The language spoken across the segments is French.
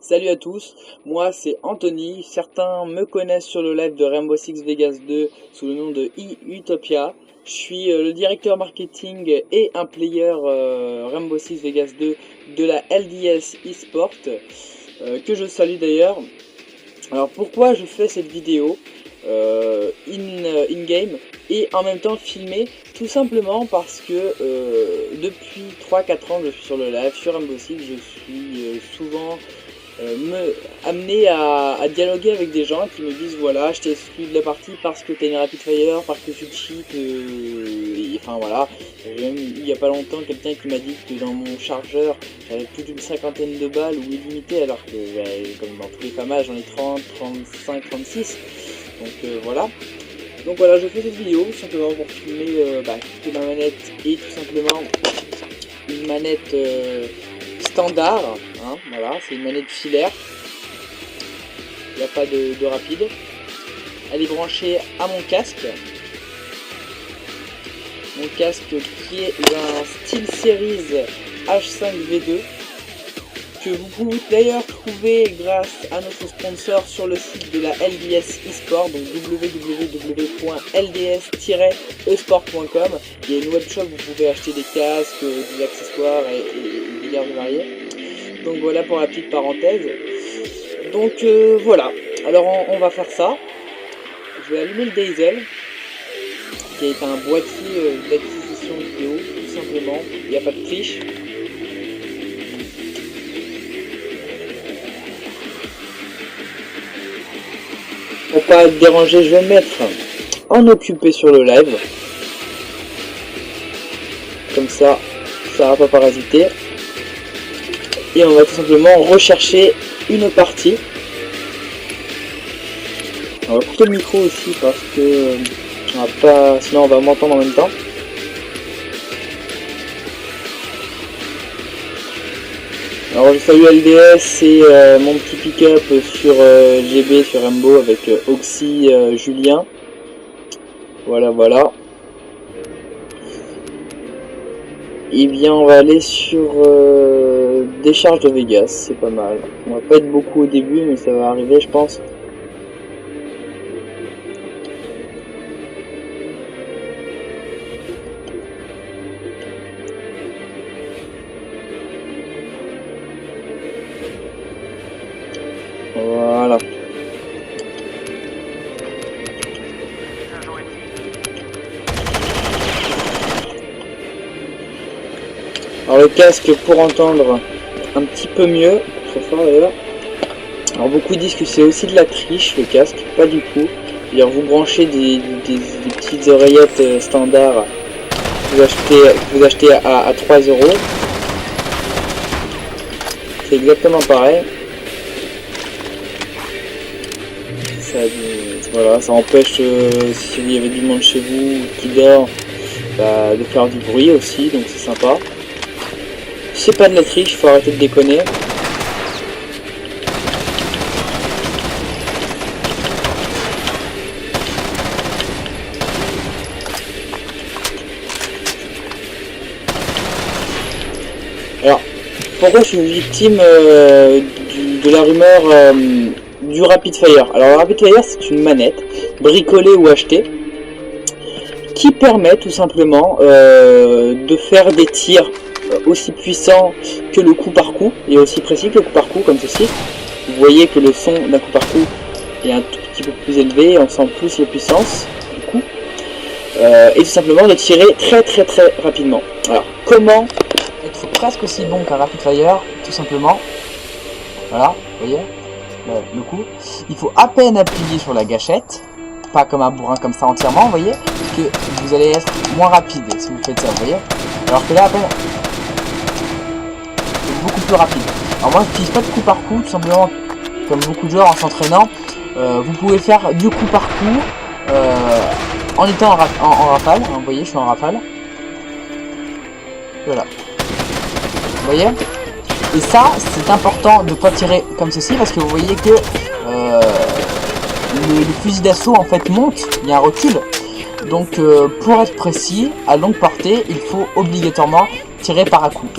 Salut à tous, moi c'est Anthony, certains me connaissent sur le live de Rainbow Six Vegas 2 sous le nom de Utopia. Je suis le directeur marketing et un player Rainbow Six Vegas 2 de la LDS eSport, que je salue d'ailleurs. Alors pourquoi je fais cette vidéo in-game et en même temps filmée? Tout simplement parce que depuis 3-4 ans que je suis sur le live sur Rainbow Six, je suis souvent amené à dialoguer avec des gens qui me disent voilà, je t'ai exclu de la partie parce que t'as une rapid fire, parce que tu cheats, enfin voilà. Il y a pas longtemps quelqu'un qui m'a dit que dans mon chargeur j'avais plus d'une 50aine de balles ou illimité, alors que comme dans tous les FAMAS j'en ai 30, 35, 36. Donc voilà. Donc voilà, je fais cette vidéo tout simplement pour filmer ma manette et tout simplement une manette standard, hein, voilà, c'est une manette filaire, il n'y a pas de rapide. Elle est branchée à mon casque qui est un SteelSeries H5V2 que vous pouvez d'ailleurs trouver grâce à notre sponsor sur le site de la LDS eSport, donc www.lds-esport.com. Il y a une webshop où vous pouvez acheter des casques, des accessoires et divers et variés. Donc voilà pour la petite parenthèse. Donc voilà, alors on va faire ça. Je vais allumer le Diesel, qui est un boîtier d'acquisition vidéo, tout simplement. Il n'y a pas de triche. Pour pas être dérangé, je vais me mettre en occupé sur le live. Comme ça, ça va pas parasiter. Et on va tout simplement rechercher une partie. On va couper le micro aussi parce que on va pas, sinon on va m'entendre en même temps. Alors je salue LDS et mon petit pick-up sur GB sur Rainbow avec Oxy Julien. Voilà. Et bien on va aller sur décharge de Vegas, c'est pas mal. On va pas être beaucoup au début mais ça va arriver je pense. Voilà. Alors le casque pour entendre un petit peu mieux, très fort d'ailleurs. Alors beaucoup disent que c'est aussi de la triche le casque, pas du tout. C'est-à-dire vous branchez des petites oreillettes standard que vous achetez à 3 €. C'est exactement pareil. Voilà, ça empêche s'il y avait du monde chez vous qui dort de faire du bruit aussi, donc c'est sympa. C'est pas de la triche, faut arrêter de déconner. Alors, pourquoi je suis victime de la rumeur du Rapid Fire? Alors, le Rapid Fire, c'est une manette bricolée ou achetée qui permet tout simplement de faire des tirs aussi puissants que le coup par coup et aussi précis que le coup par coup, comme ceci. Vous voyez que le son d'un coup par coup est un tout petit peu plus élevé, on sent plus la puissance du coup, et tout simplement de tirer très rapidement. Alors, comment être presque aussi bon qu'un Rapid Fire? Tout simplement, voilà, vous voyez le coup, il faut à peine appuyer sur la gâchette, pas comme un bourrin comme ça entièrement, vous voyez, parce que vous allez être moins rapide si vous faites ça, vous voyez, alors que là à peine c'est beaucoup plus rapide. Alors moi je n'utilise pas de coup par coup, tout simplement comme beaucoup de joueurs en s'entraînant, vous pouvez faire du coup par coup en étant en rafale, vous voyez je suis en rafale, voilà, vous voyez. Et ça, c'est important de ne pas tirer comme ceci parce que vous voyez que le fusil d'assaut en fait monte, il y a un recul. Donc pour être précis, à longue portée, il faut obligatoirement tirer par à coup.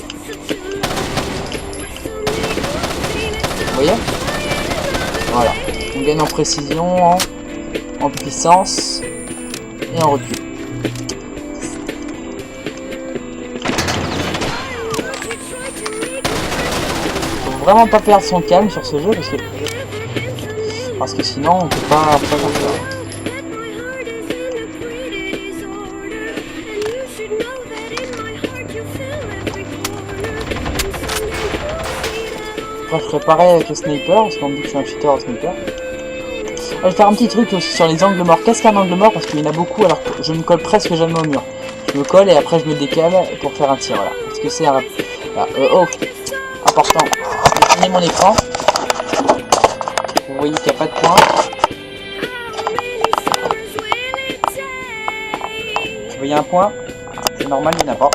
Vous voyez? Voilà. On gagne en précision, en puissance et en recul. Faut vraiment pas perdre son calme sur ce jeu parce que sinon on peut pas faire ça. Après, je ferai pareil avec le sniper, parce qu'on me dit que je suis un cheater au sniper. Je vais faire un petit truc aussi sur les angles morts. Qu'est-ce qu'un angle mort? Parce qu'il y en a beaucoup, alors que je me colle presque jamais au mur. Je me colle et après je me décale pour faire un tir, voilà. Parce que c'est un... Voilà. Oh, important. J'ai fini mon écran. Vous voyez qu'il n'y a pas de point. Vous voyez un point? C'est normal, il n'y en a pas.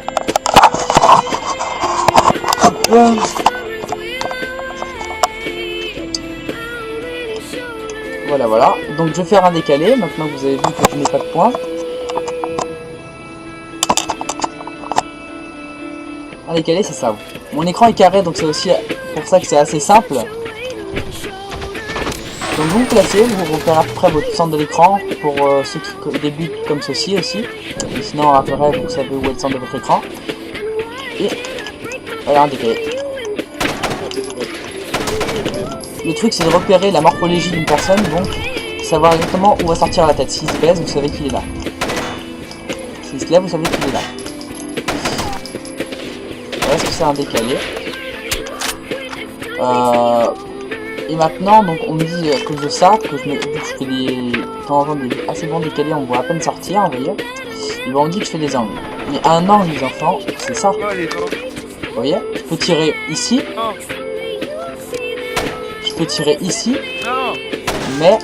Hop. Voilà, voilà. Donc je vais faire un décalé. Maintenant que vous avez vu que je n'ai pas de points. Un décalé, c'est ça. Mon écran est carré, donc c'est aussi pour ça que c'est assez simple. Donc vous vous placez, vous repérez à peu près votre centre de l'écran pour ceux qui débutent comme ceci aussi. Et sinon, après, vous savez où est le centre de votre écran. Et voilà, un décalé. Le truc, c'est de repérer la morphologie d'une personne, donc savoir exactement où va sortir la tête. S'il se baisse, vous savez qu'il est là. S'il se lève, vous savez qu'il est là. Est-ce que c'est un décalé? Et maintenant, donc on me dit à cause de ça, que je fais des temps en temps des assez bons décalés, on voit à peine sortir, vous voyez. Et ben on dit que je fais des angles. Mais un angle, les enfants, c'est ça. Vous voyez, je peux tirer ici. Je peux tirer ici. Mais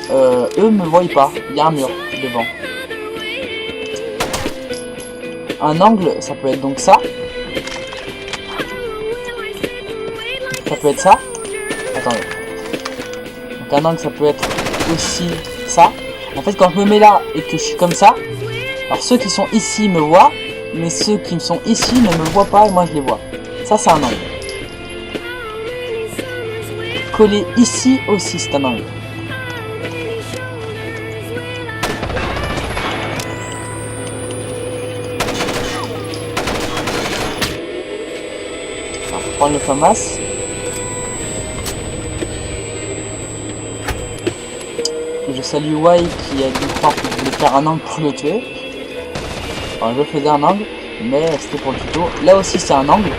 eux me voient pas. Il y a un mur devant. Un angle, ça peut être donc ça. Ça peut être ça. Attendez. Donc un angle, ça peut être aussi ça. En fait, quand je me mets là et que je suis comme ça, alors ceux qui sont ici me voient, mais ceux qui sont ici ne me voient pas et moi je les vois. Ça, c'est un angle. Coller ici aussi, c'est un angle. On va prendre le FAMAS. Je salue Y qui a dû croire que je voulais faire un angle pour le tuer. Enfin, je faisais un angle, mais c'était pour le tuto. Là aussi, c'est un angle.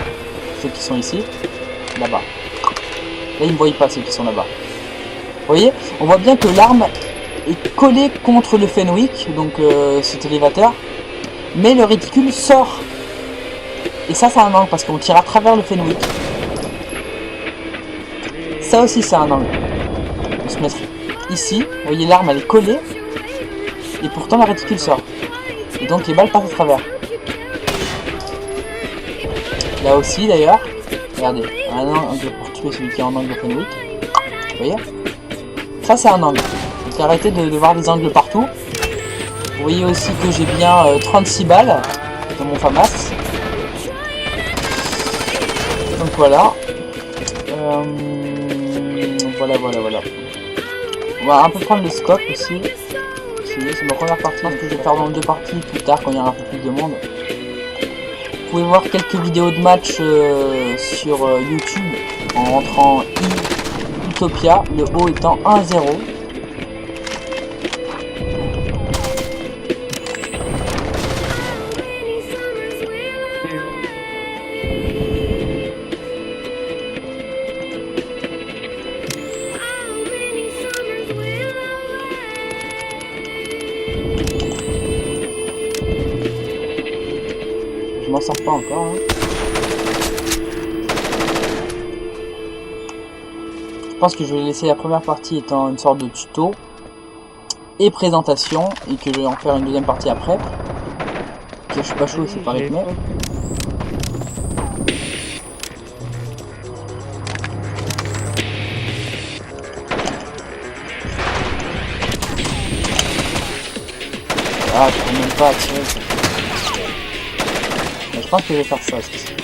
Ceux qui sont ici, là-bas. Là, ils ne voient pas ceux qui sont là-bas. Vous voyez, on voit bien que l'arme est collée contre le Fenwick, donc cet élévateur, mais le réticule sort. Et ça, c'est un angle parce qu'on tire à travers le Fenwick. Ça aussi, c'est un angle. On se mettre ici. Vous voyez, l'arme, elle est collée, et pourtant le réticule sort. Et donc les balles passent à travers. Là aussi, d'ailleurs. Regardez, un angle pour tuer celui qui est en angle de Fenwick. Vous voyez? Ça, c'est un angle. Donc arrêtez de voir des angles partout. Vous voyez aussi que j'ai bien 36 balles dans mon FAMAS. Donc voilà. Voilà. On va un peu prendre le scope aussi. C'est ma première partie que je vais faire dans 2 parties plus tard quand il y aura un peu plus de monde. Vous pouvez voir quelques vidéos de match sur YouTube en rentrant Utopia, le haut étant 1-0. Je m'en sors pas encore. Hein. Je pense que je vais laisser la première partie étant une sorte de tuto et présentation et que je vais en faire une deuxième partie après. Que je suis pas chaud, c'est pas rythmé. Ah, je peux même pas tirer. Mais je pense que je vais faire ça, c'est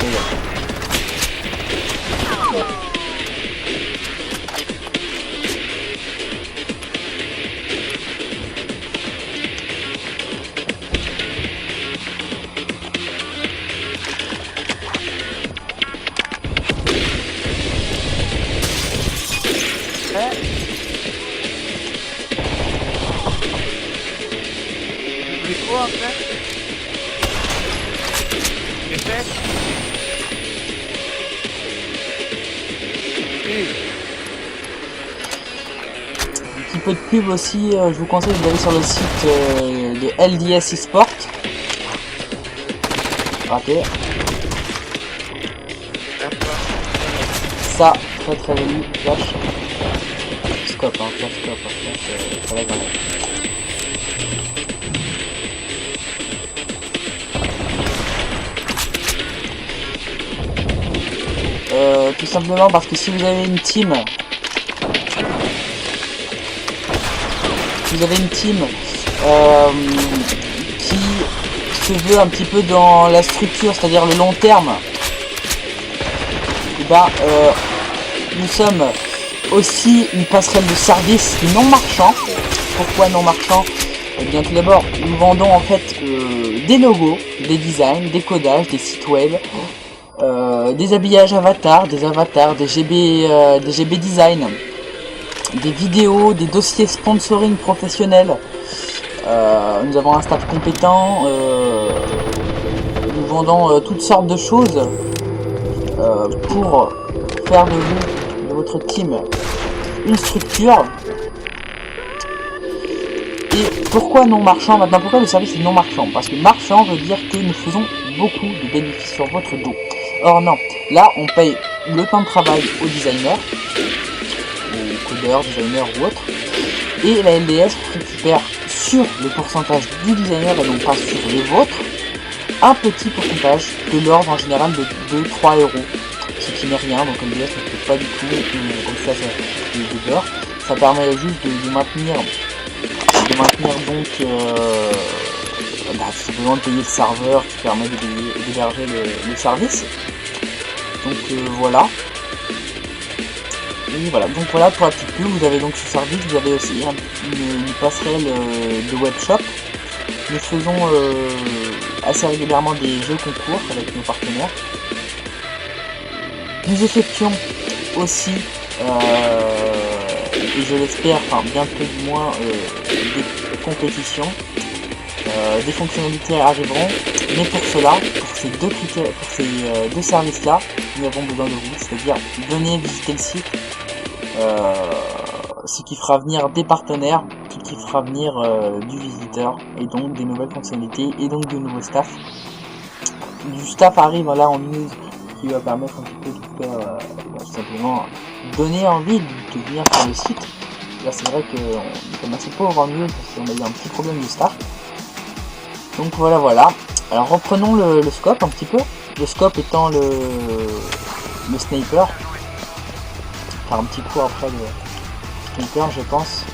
peu de pub aussi, je vous conseille d'aller sur le site de LDS eSport. Raté. Ça, très joli, flash. Scope, hein, flash scope, flash, ça va quand même. Tout simplement parce que si vous avez une team, qui se veut un petit peu dans la structure, c'est-à-dire le long terme, et ben, nous sommes aussi une passerelle de service non marchand. Pourquoi non marchand? Eh bien, tout d'abord, nous vendons en fait des logos, des designs, des codages, des sites web, des habillages avatars, des GB design, des vidéos, des dossiers sponsoring professionnels. Nous avons un staff compétent. Nous vendons toutes sortes de choses pour faire de vous, de votre team, une structure. Et pourquoi non marchand maintenant? Pourquoi le service est non marchand? Parce que marchand veut dire que nous faisons beaucoup de bénéfices sur votre dos. Or non, là on paye le temps de travail aux designers, aux codeurs, designers ou autres, et la LDS récupère sur le pourcentage du designer et non pas sur les vôtres un petit pourcentage de l'ordre en général de 3 €, ce qui n'est rien. Donc LDS ne fait pas du tout comme ça de l'heure. Ça permet juste de maintenir donc tout simplement de payer le serveur qui permet d'héberger le service. Donc voilà. Et voilà, donc voilà pour la petite pub. Vous avez donc ce service, vous avez aussi une passerelle de webshop. Nous faisons assez régulièrement des jeux concours avec nos partenaires. Nous effectuons aussi, et je l'espère, enfin bientôt du moins, des compétitions. Des fonctionnalités arriveront, mais pour cela, pour ces deux critères, pour ces deux services-là, nous avons besoin de vous, c'est-à-dire venez visiter le site, ce qui fera venir des partenaires, ce qui fera venir du visiteur, et donc des nouvelles fonctionnalités, et donc de nouveaux staff. Du staff arrive là en news, qui va permettre un petit peu de faire, tout simplement, donner envie de venir sur le site. Là c'est vrai qu'on est comme assez pauvre en news, parce qu'on a eu un petit problème de staff. Donc voilà. Alors reprenons le scope un petit peu. Le scope étant le sniper. Faire un petit coup après le sniper, je pense.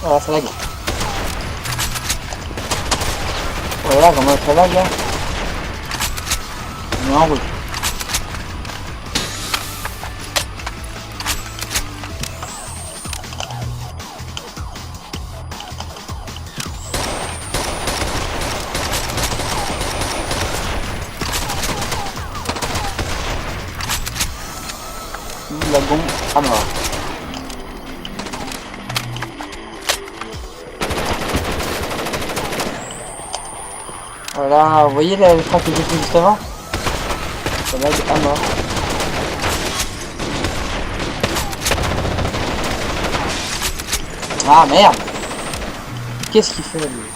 Voilà, ça lag. Voilà, comment ça lag là? On est en route. La bombe à mort. Voilà, vous voyez la frappe que j'ai fait juste avant? Ça lag à mort. Ah merde! Qu'est-ce qu'il fait lui?